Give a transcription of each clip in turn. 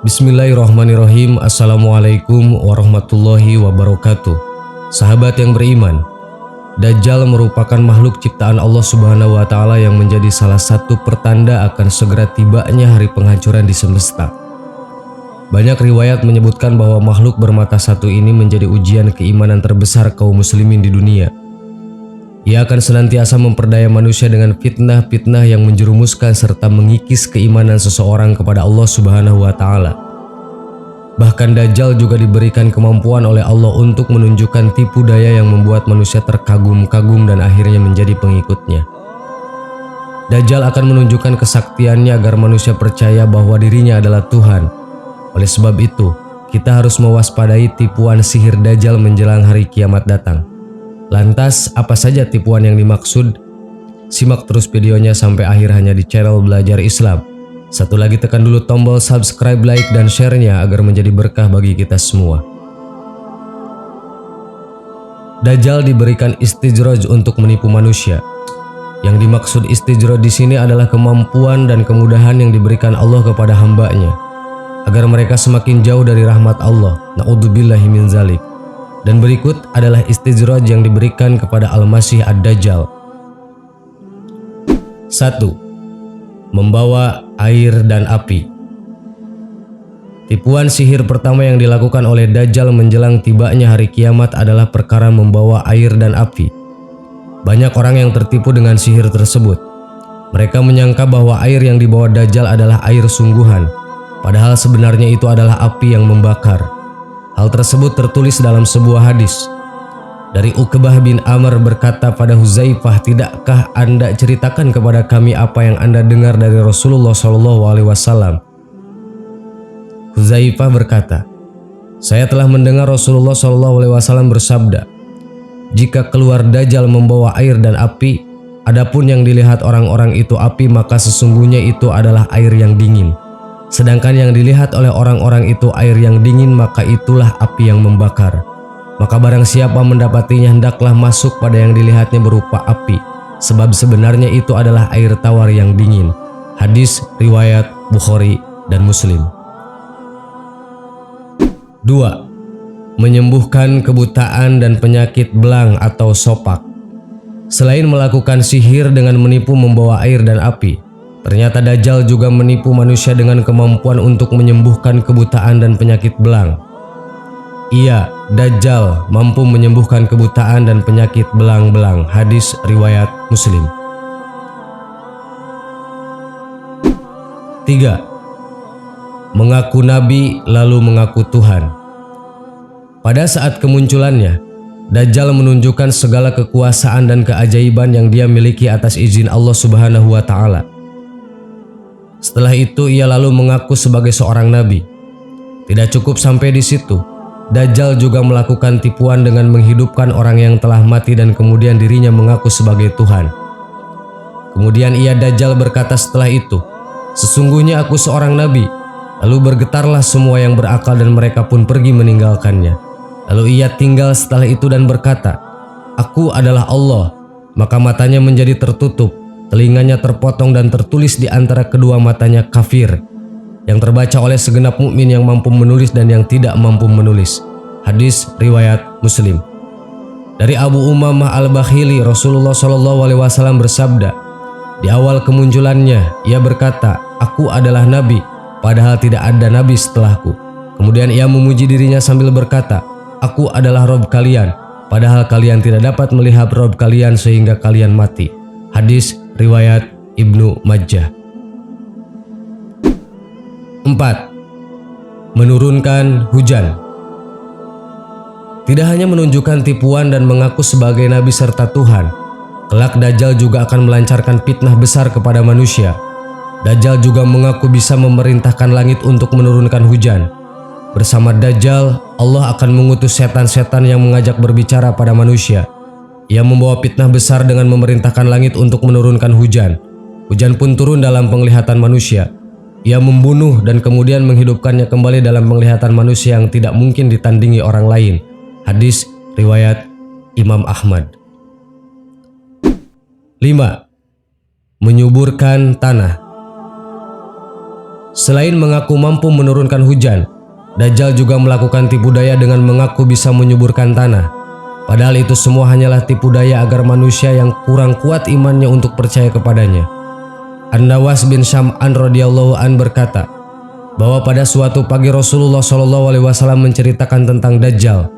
Bismillahirrahmanirrahim. Assalamualaikum warahmatullahi wabarakatuh. Sahabat yang beriman, Dajjal merupakan makhluk ciptaan Allah Subhanahu wa Ta'ala yang menjadi salah satu pertanda akan segera tibanya hari penghancuran di semesta. Banyak riwayat menyebutkan bahwa makhluk bermata satu ini menjadi ujian keimanan terbesar kaum muslimin di dunia. Ia akan senantiasa memperdaya manusia dengan fitnah-fitnah yang menjerumuskan serta mengikis keimanan seseorang kepada Allah Subhanahu wa Ta'ala. Bahkan Dajjal juga diberikan kemampuan oleh Allah untuk menunjukkan tipu daya yang membuat manusia terkagum-kagum dan akhirnya menjadi pengikutnya. Dajjal akan menunjukkan kesaktiannya agar manusia percaya bahwa dirinya adalah Tuhan. Oleh sebab itu, kita harus mewaspadai tipuan sihir Dajjal menjelang hari kiamat datang. Lantas, apa saja tipuan yang dimaksud? Simak terus videonya sampai akhir hanya di channel Belajar Islam. Satu lagi, tekan dulu tombol subscribe, like, dan share-nya agar menjadi berkah bagi kita semua. Dajjal diberikan istijroj untuk menipu manusia. Yang dimaksud istijroj di sini adalah kemampuan dan kemudahan yang diberikan Allah kepada hamba-Nya agar mereka semakin jauh dari rahmat Allah. Na'udzubillahi min zalik. Dan berikut adalah istijraj yang diberikan kepada Al-Masih Ad-Dajjal. 1. Membawa air dan api. Tipuan sihir pertama yang dilakukan oleh Dajjal menjelang tibanya hari kiamat adalah perkara membawa air dan api. Banyak orang yang tertipu dengan sihir tersebut. Mereka menyangka bahwa air yang dibawa Dajjal adalah air sungguhan, padahal sebenarnya itu adalah api yang membakar. Hal tersebut tertulis dalam sebuah hadis. Dari Uqbah bin Amr berkata pada Huzaifah, "Tidakkah Anda ceritakan kepada kami apa yang Anda dengar dari Rasulullah SAW?" Huzaifah berkata, "Saya telah mendengar Rasulullah SAW bersabda, jika keluar Dajjal membawa air dan api, adapun yang dilihat orang-orang itu api, maka sesungguhnya itu adalah air yang dingin. Sedangkan yang dilihat oleh orang-orang itu air yang dingin, maka itulah api yang membakar. Maka barang siapa mendapatinya hendaklah masuk pada yang dilihatnya berupa api, sebab sebenarnya itu adalah air tawar yang dingin." Hadis riwayat Bukhari dan Muslim. 2. Menyembuhkan kebutaan dan penyakit belang atau sopak. Selain melakukan sihir dengan menipu membawa air dan api, ternyata Dajjal juga menipu manusia dengan kemampuan untuk menyembuhkan kebutaan dan penyakit belang. Iya, Dajjal mampu menyembuhkan kebutaan dan penyakit belang-belang. Hadis riwayat Muslim. 3. Mengaku nabi lalu mengaku Tuhan. Pada saat kemunculannya, Dajjal menunjukkan segala kekuasaan dan keajaiban yang dia miliki atas izin Allah Subhanahu wa Ta'ala. Setelah itu ia lalu mengaku sebagai seorang nabi. Tidak cukup sampai di situ, Dajjal juga melakukan tipuan dengan menghidupkan orang yang telah mati dan kemudian dirinya mengaku sebagai Tuhan. Kemudian Dajjal berkata setelah itu, "Sesungguhnya aku seorang nabi." Lalu bergetarlah semua yang berakal dan mereka pun pergi meninggalkannya. Lalu ia tinggal setelah itu dan berkata, "Aku adalah Allah." Maka matanya menjadi tertutup, telinganya terpotong dan tertulis di antara kedua matanya kafir, yang terbaca oleh segenap mukmin yang mampu menulis dan yang tidak mampu menulis. Hadis riwayat Muslim. Dari Abu Umamah Al-Bakhili, Rasulullah SAW bersabda, di awal kemunculannya ia berkata, "Aku adalah nabi, padahal tidak ada nabi setelahku." Kemudian ia memuji dirinya sambil berkata, "Aku adalah Rob kalian, padahal kalian tidak dapat melihat Rob kalian sehingga kalian mati." Hadis riwayat Ibnu Majah. 4. Menurunkan hujan. Tidak hanya menunjukkan tipuan dan mengaku sebagai nabi serta Tuhan, kelak Dajjal juga akan melancarkan fitnah besar kepada manusia. Dajjal juga mengaku bisa memerintahkan langit untuk menurunkan hujan. Bersama Dajjal, Allah akan mengutus setan-setan yang mengajak berbicara pada manusia. Ia membawa fitnah besar dengan memerintahkan langit untuk menurunkan hujan. Hujan pun turun dalam penglihatan manusia. Ia membunuh dan kemudian menghidupkannya kembali dalam penglihatan manusia yang tidak mungkin ditandingi orang lain. Hadis riwayat Imam Ahmad. 5. Menyuburkan tanah. Selain mengaku mampu menurunkan hujan, Dajjal juga melakukan tipu daya dengan mengaku bisa menyuburkan tanah. Padahal itu semua hanyalah tipu daya agar manusia yang kurang kuat imannya untuk percaya kepadanya. An-Nawas bin Syam'an radhiyallahu an berkata bahwa pada suatu pagi Rasulullah SAW menceritakan tentang Dajjal.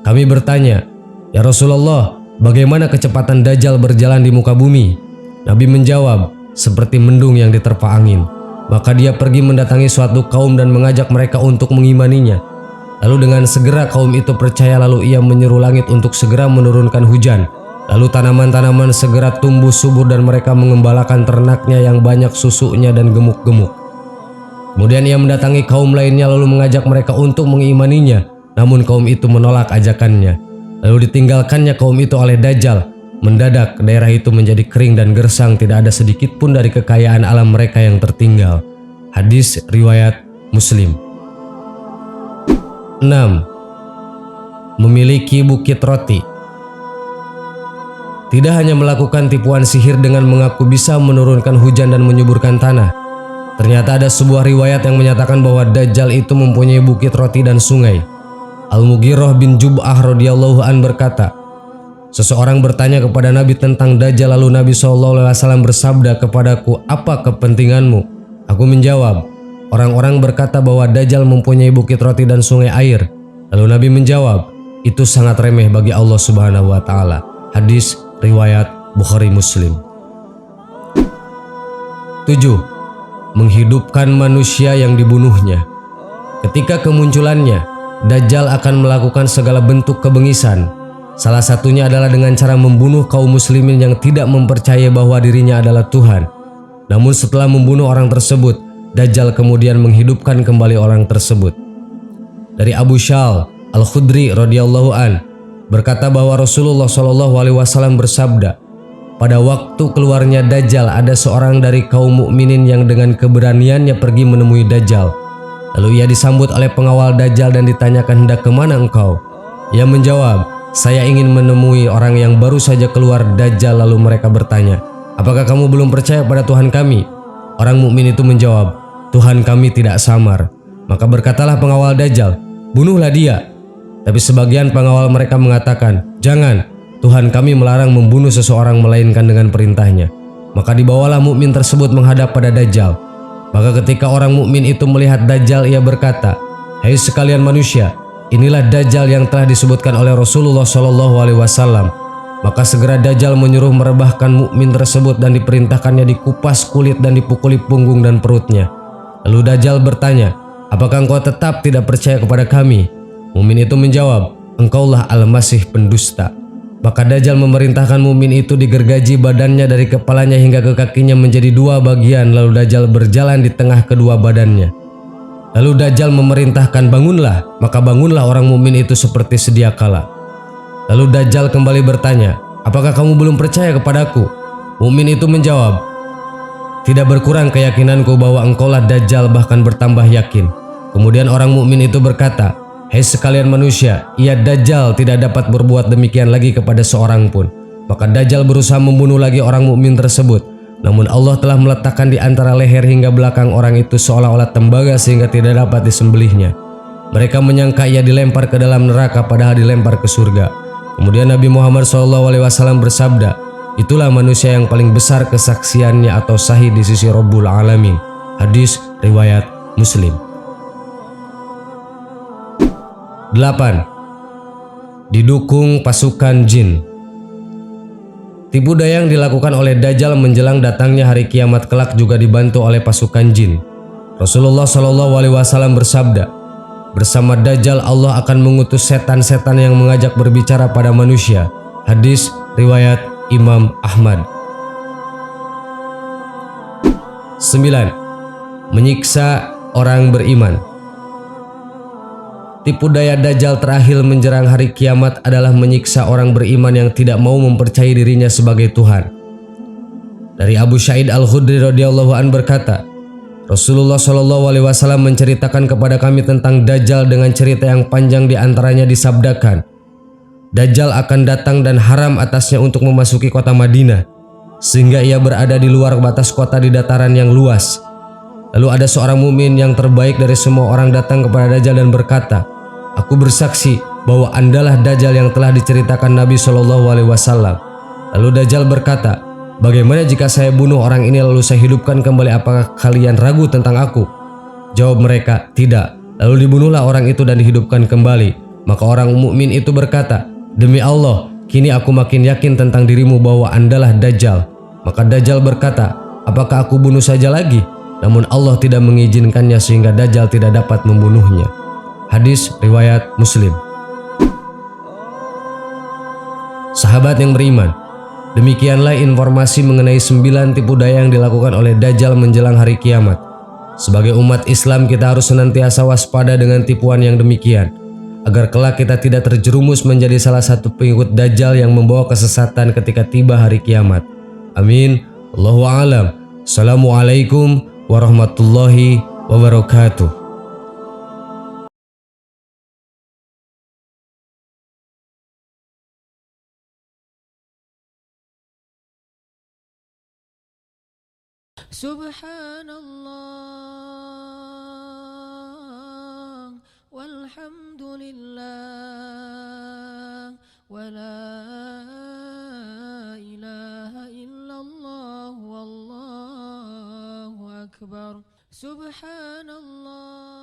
Kami bertanya, "Ya Rasulullah, bagaimana kecepatan Dajjal berjalan di muka bumi?" Nabi menjawab, "Seperti mendung yang diterpa angin." Maka dia pergi mendatangi suatu kaum dan mengajak mereka untuk mengimaninya. Lalu dengan segera kaum itu percaya, lalu ia menyeru langit untuk segera menurunkan hujan. Lalu tanaman-tanaman segera tumbuh subur dan mereka mengembalakan ternaknya yang banyak susunya dan gemuk-gemuk. Kemudian ia mendatangi kaum lainnya lalu mengajak mereka untuk mengimaninya. Namun kaum itu menolak ajakannya. Lalu ditinggalkannya kaum itu oleh Dajjal. Mendadak daerah itu menjadi kering dan gersang, tidak ada sedikit pun dari kekayaan alam mereka yang tertinggal. Hadis riwayat Muslim. 6. Memiliki bukit roti. Tidak hanya melakukan tipuan sihir dengan mengaku bisa menurunkan hujan dan menyuburkan tanah. Ternyata ada sebuah riwayat yang menyatakan bahwa Dajjal itu mempunyai bukit roti dan sungai. Al-Mughirah bin Jub'ah radhiyallahu an berkata, seseorang bertanya kepada Nabi tentang Dajjal, lalu Nabi SAW bersabda kepadaku, "Apa kepentinganmu?" Aku menjawab, "Orang-orang berkata bahwa Dajjal mempunyai bukit roti dan sungai air." Lalu Nabi menjawab, "Itu sangat remeh bagi Allah Subhanahu wa Ta'ala." Hadis riwayat Bukhari Muslim. 7. Menghidupkan manusia yang dibunuhnya. Ketika kemunculannya, Dajjal akan melakukan segala bentuk kebengisan. Salah satunya adalah dengan cara membunuh kaum muslimin yang tidak mempercayai bahwa dirinya adalah Tuhan. Namun setelah membunuh orang tersebut, Dajjal kemudian menghidupkan kembali orang tersebut. Dari Abu Syal Al-Khudri radhiyallahu an berkata bahwa Rasulullah SAW bersabda, pada waktu keluarnya Dajjal ada seorang dari kaum mukminin yang dengan keberaniannya pergi menemui Dajjal. Lalu ia disambut oleh pengawal Dajjal dan ditanyakan, "Hendak kemana engkau?" Ia menjawab, "Saya ingin menemui orang yang baru saja keluar Dajjal." Lalu mereka bertanya, "Apakah kamu belum percaya pada Tuhan kami?" Orang mukmin itu menjawab, "Tuhan kami tidak samar." Maka berkatalah pengawal Dajjal, "Bunuhlah dia." Tapi sebagian pengawal mereka mengatakan, "Jangan, Tuhan kami melarang membunuh seseorang melainkan dengan perintahnya." Maka dibawalah mukmin tersebut menghadap pada Dajjal. Maka ketika orang mukmin itu melihat Dajjal, ia berkata, "Hai sekalian manusia, inilah Dajjal yang telah disebutkan oleh Rasulullah SAW." Maka segera Dajjal menyuruh merebahkan mukmin tersebut dan diperintahkannya dikupas kulit dan dipukuli punggung dan perutnya. Lalu Dajjal bertanya, "Apakah engkau tetap tidak percaya kepada kami?" Mukmin itu menjawab, "Engkaulah Al-Masih pendusta." Maka Dajjal memerintahkan mukmin itu digergaji badannya dari kepalanya hingga ke kakinya menjadi dua bagian. Lalu Dajjal berjalan di tengah kedua badannya. Lalu Dajjal memerintahkan, "Bangunlah." Maka bangunlah orang mukmin itu seperti sedia kala. Lalu Dajjal kembali bertanya, "Apakah kamu belum percaya kepadaku?" Mukmin itu menjawab, "Tidak berkurang keyakinanku bahwa engkaulah Dajjal, bahkan bertambah yakin." Kemudian orang mukmin itu berkata, "Hai sekalian manusia, ia Dajjal tidak dapat berbuat demikian lagi kepada seorang pun." Maka Dajjal berusaha membunuh lagi orang mukmin tersebut. Namun Allah telah meletakkan di antara leher hingga belakang orang itu seolah-olah tembaga sehingga tidak dapat disembelihnya. Mereka menyangka ia dilempar ke dalam neraka padahal dilempar ke surga. Kemudian Nabi Muhammad SAW bersabda, "Itulah manusia yang paling besar kesaksiannya atau sahih di sisi Rabbul Alamin." Hadis riwayat Muslim. 8. Didukung pasukan jin. Tipu daya yang dilakukan oleh Dajjal menjelang datangnya hari kiamat kelak juga dibantu oleh pasukan jin. Rasulullah SAW bersabda, "Bersama Dajjal Allah akan mengutus setan-setan yang mengajak berbicara pada manusia." Hadis riwayat Imam Ahmad. 9. Menyiksa orang beriman. Tipu daya Dajjal terakhir menjelang hari kiamat adalah menyiksa orang beriman yang tidak mau mempercayai dirinya sebagai Tuhan. Dari Abu Sa'id Al-Khudri radhiyallahu an berkata, Rasulullah SAW menceritakan kepada kami tentang Dajjal dengan cerita yang panjang. Di antaranya disabdakan, Dajjal akan datang dan haram atasnya untuk memasuki kota Madinah, sehingga ia berada di luar batas kota di dataran yang luas. Lalu ada seorang mukmin yang terbaik dari semua orang datang kepada Dajjal dan berkata, "Aku bersaksi bahwa Andalah Dajjal yang telah diceritakan Nabi Shallallahu Alaihi Wasallam." Lalu Dajjal berkata, "Bagaimana jika saya bunuh orang ini lalu saya hidupkan kembali? Apakah kalian ragu tentang aku?" Jawab mereka, "Tidak." Lalu dibunuhlah orang itu dan dihidupkan kembali. Maka orang mukmin itu berkata, "Demi Allah, kini aku makin yakin tentang dirimu bahwa Andalah Dajjal." Maka Dajjal berkata, "Apakah aku bunuh saja lagi?" Namun Allah tidak mengizinkannya sehingga Dajjal tidak dapat membunuhnya. Hadis riwayat Muslim. Sahabat yang beriman, demikianlah informasi mengenai 9 tipu daya yang dilakukan oleh Dajjal menjelang hari kiamat. Sebagai umat Islam kita harus senantiasa waspada dengan tipuan yang demikian, agar kelak kita tidak terjerumus menjadi salah satu pengikut Dajjal yang membawa kesesatan ketika tiba hari kiamat. Amin. Allahu a'lam. Assalamualaikum warahmatullahi wabarakatuh. Subhanallah walhamdulillah wala ilaha illallah wallahu akbar. Subhanallah